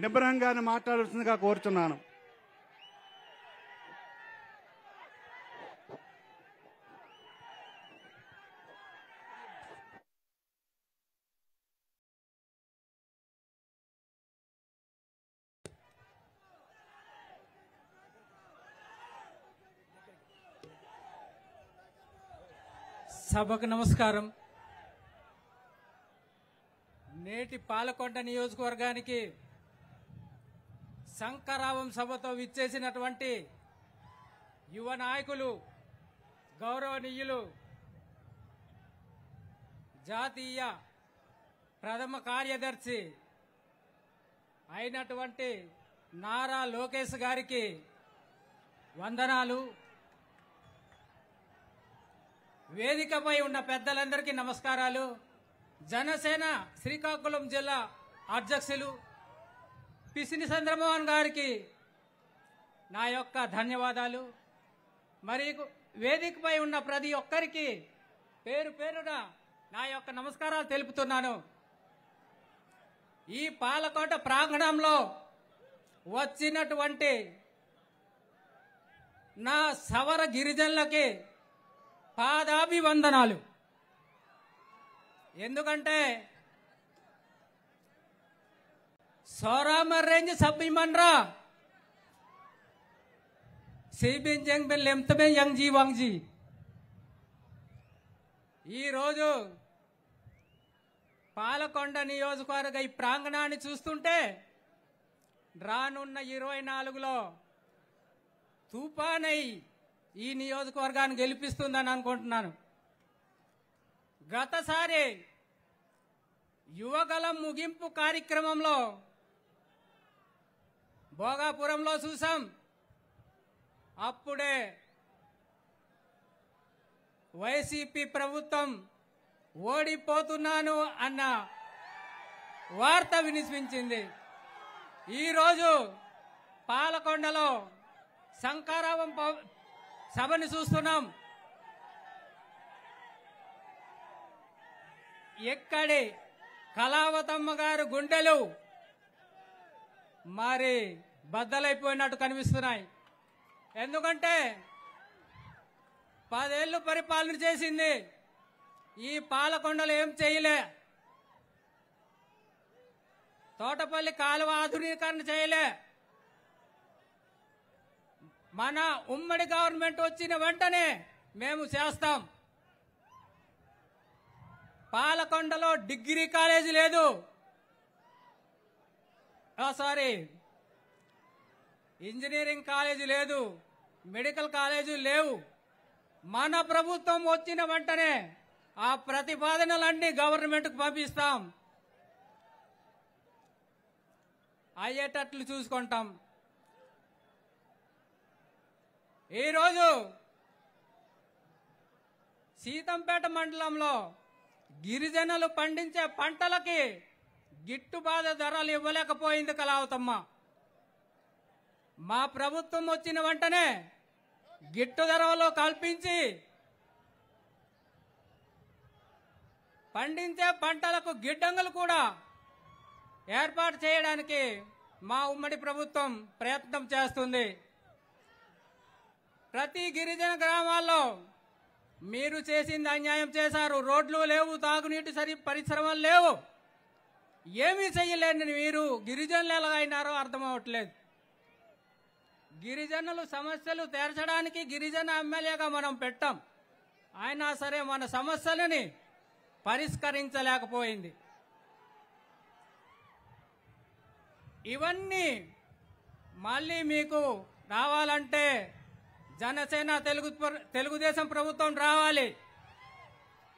నిబ్రంగా మాట్లాడాల్సిందిగా కోరుచున్నాను. సభకు నమస్కారం. నేటి పాలకొండ నియోజకవర్గానికి శంకరావం సభతో విచ్చేసినటువంటి యువ నాయకులు, గౌరవనీయులు, జాతీయ ప్రథమ కార్యదర్శి అయినటువంటి నారా లోకేష్ గారికి వందనాలు. వేదికపై ఉన్న పెద్దలందరికీ నమస్కారాలు. జనసేన శ్రీకాకుళం జిల్లా అధ్యక్షులు పిసిని చంద్రమోహన్ గారికి నా యొక్క ధన్యవాదాలు. మరియు వేదికపై ఉన్న ప్రతి ఒక్కరికి పేరు పేరున నా యొక్క నమస్కారాలు తెలుపుతున్నాను. ఈ పాలకోట ప్రాంగణంలో వచ్చినటువంటి నా సవర గిరిజనులకి పాదాభివందనాలు. ఎందుకంటే సోరామర్ రేంజ్ సబ్బిమన్రా సిబిన్ జంగ్ బెన్ లెంతమే యంగ్ జీ వాంగ్ జీ. ఈరోజు పాలకొండ నియోజకవర్గ ఈ ప్రాంగణాన్ని చూస్తుంటే రానున్న 24లో తుఫానై ఈ నియోజకవర్గాన్ని గెలిపిస్తుందని అనుకుంటున్నాను. గతసారి యువగలం ముగింపు కార్యక్రమంలో భోగాపురంలో చూసాం. అప్పుడే వైసీపీ ప్రభుత్వం ఓడిపోతున్నాను అన్న వార్త వినిపించింది. ఈరోజు పాలకొండలో శంకరావం సభని చూస్తున్నాం. ఎక్కడి కళావతమ్మ గారు గుండెలు మరి బద్దలైపోయినట్టు కనిపిస్తున్నాయి. ఎందుకంటే 10 ఏళ్ళు పరిపాలన చేసింది. ఈ పాలకొండలు ఏం చేయలే. తోటపల్లి కాలువ ఆధునీకరణ చేయలే. మన ఉమ్మడి గవర్నమెంట్ వచ్చిన వెంటనే మేము చేస్తాం. పాలకొండలో డిగ్రీ కాలేజీ లేదు, ఇంజనీరింగ్ కాలేజీ లేదు, మెడికల్ కాలేజీ లేవు. మన ప్రభుత్వం వచ్చిన వెంటనే ఆ ప్రతిపాదనలన్నీ గవర్నమెంట్కు పంపిస్తాం, అయ్యేటట్లు చూసుకుంటాం. ఈరోజు సీతంపేట మండలంలో గిరిజనులు పండించే పంటలకి గిట్టుబాటు ధరలు ఇవ్వలేకపోయింది కళావతమ్మ. మా ప్రభుత్వం వచ్చిన వెంటనే గిట్టు ధరలు కల్పించి పండించే పంటలకు గిడ్డంగులు కూడా ఏర్పాటు చేయడానికి మా ఉమ్మడి ప్రభుత్వం ప్రయత్నం చేస్తుంది. ప్రతి గిరిజన గ్రామాల్లో మీరు చేసింది అన్యాయం చేశారు. రోడ్లు లేవు, తాగునీటి పరిశ్రమలు లేవు, ఏమీ చెయ్యలేని మీరు గిరిజనులు ఎలాగైనారో అర్థమవట్లేదు. గిరిజనులు సమస్యలు తీర్చడానికి గిరిజన ఎమ్మెల్యేగా మనం పెట్టాం. అయినా సరే మన సమస్యలని పరిష్కరించలేకపోయింది. ఇవన్నీ మళ్ళీ మీకు రావాలంటే జనసేన తెలుగుదేశం ప్రభుత్వం రావాలి.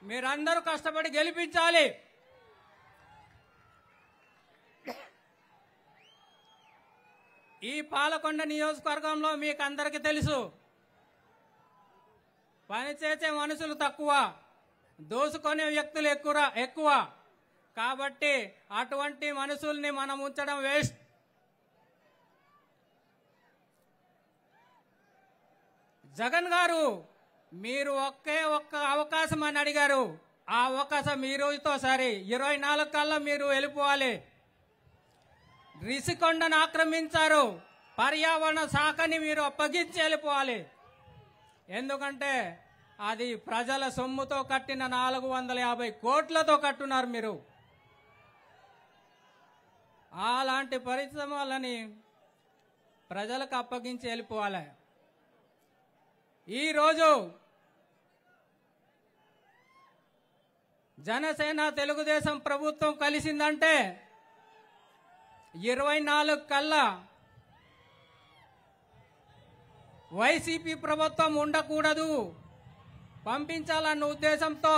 మీరందరూ కష్టపడి గెలిపించాలి. ఈ పాలకొండ నియోజకవర్గంలో మీకు అందరికీ తెలుసు, పనిచేసే మనుషులు తక్కువ, దోసుకునే వ్యక్తులు ఎక్కువ. కాబట్టి అటువంటి మనుషుల్ని మనం ఉంచడం వేస్ట్. జగన్ గారు మీరు ఒక్క అవకాశం అని అడిగారు. ఆ అవకాశం ఈ రోజుతో సరే 24 కల్లా మీరు వెళ్ళిపోవాలి. రిషికొండను ఆక్రమించారు. పర్యావరణ శాఖని మీరు అప్పగించి వెళ్ళిపోవాలి. ఎందుకంటే అది ప్రజల సొమ్ముతో కట్టిన 450 కోట్లతో కట్టున్నారు మీరు. అలాంటి పరిశ్రమలని ప్రజలకు అప్పగించి వెళ్ళిపోవాలి. ఈరోజు జనసేన తెలుగుదేశం ప్రభుత్వం కలిసిందంటే 24 కల్లా వైసీపీ ప్రభుత్వం ఉండకూడదు, పంపించాలన్న ఉద్దేశంతో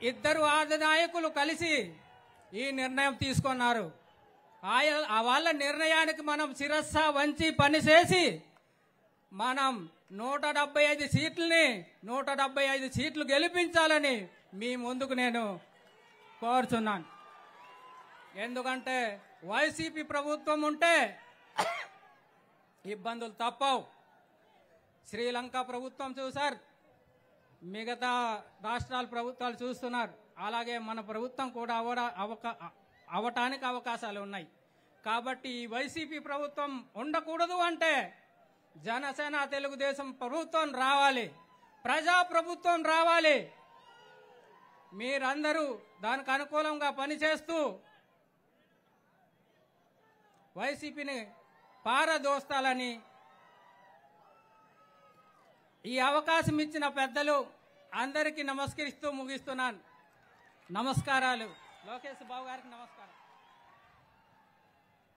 ఇద్దరు నాయకులు కలిసి ఈ నిర్ణయం తీసుకున్నారు. వాళ్ళ నిర్ణయానికి మనం శిరస్స వంచి పనిచేసి మనం 175 సీట్లని 175 సీట్లు గెలిపించాలని మీ ముందుకు నేను కోరుచున్నాను. ఎందుకంటే వైసీపీ ప్రభుత్వం ఉంటే ఇబ్బందులు తప్పవు. శ్రీలంక ప్రభుత్వం చూశారు, మిగతా రాష్ట్రాల ప్రభుత్వాలు చూస్తున్నారు. అలాగే మన ప్రభుత్వం కూడా అవటానికి అవకాశాలు ఉన్నాయి. కాబట్టి ఈ వైసీపీ ప్రభుత్వం ఉండకూడదు అంటే జనసేన తెలుగుదేశం ప్రభుత్వం రావాలి, ప్రజా ప్రభుత్వం రావాలి. మీరందరూ దానికి అనుకూలంగా పనిచేస్తూ వైసీపీని పారదోస్తాలని ఈ అవకాశం ఇచ్చిన పెద్దలు అందరికీ నమస్కరిస్తూ ముగిస్తున్నాను. నమస్కారాలు. లోకేష్ బాబు గారికి నమస్కారం.